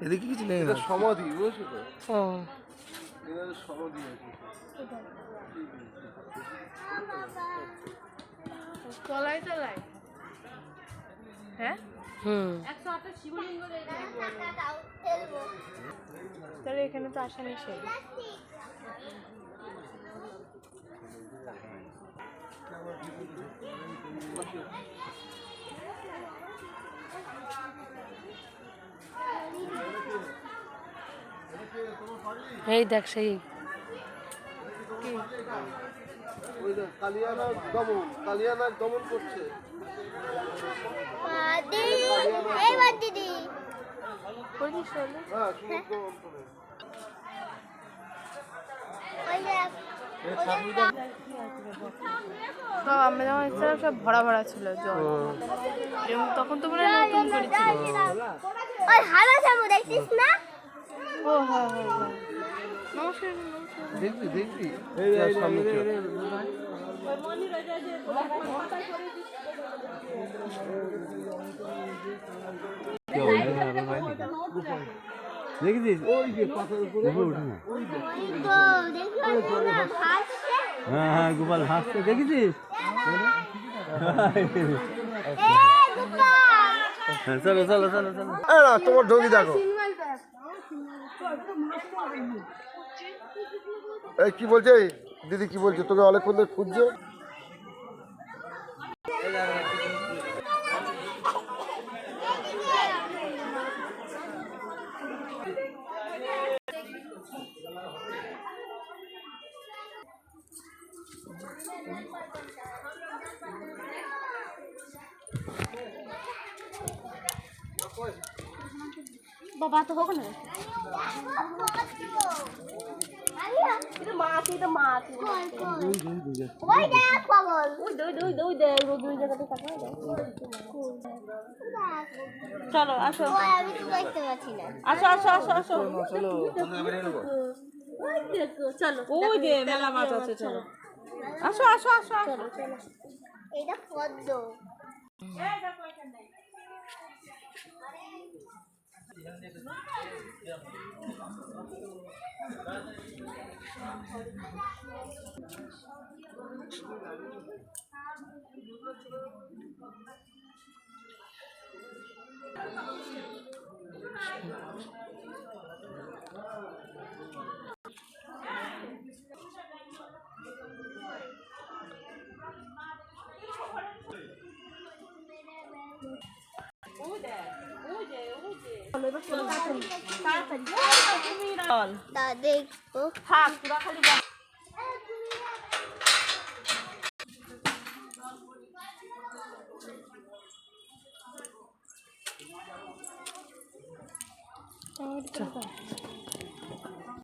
এদিকে কিছু নেই, সমাধি বুঝেছো তো? সমাধি আছে তলায় তলায়। হ্যাঁ, তাহলে এখানে তো আসা নিষেধ। এই দেখ সেই কালিয়ানাগ দমন করছে। আমরা যখন এসেছিলাম সব ভরা ভরা ছিল জল, তখন তো মনে হয় নতুন করেছিল। ও হ্যাঁ হ্যাঁ হ্যাঁ, নমস্কার। দেখবি দেখবি দেখেছিস ওই যে পাথরের উপরে ওঠে না। হ্যাঁ হ্যাঁ, গোপাল হাসছে, দেখেছিস? চলো চলো চলো চলো, তোমার ঢোকি দেখো। এই কি বলছে দিদি, কি বলছে? তোকে অনেকক্ষণ ধরে খুঁজছে। বাবা তো হোক না, চলো আসো, আমি তো দেখতে পাচ্ছি না। আসো আসো আসো আসো, চলো চলো, ওই যে মেলা মাছ আছে, চলো আসো আসো আসো, চলো চলো। এটা পদ্ম, দেখো থাক পুরা খালি চল।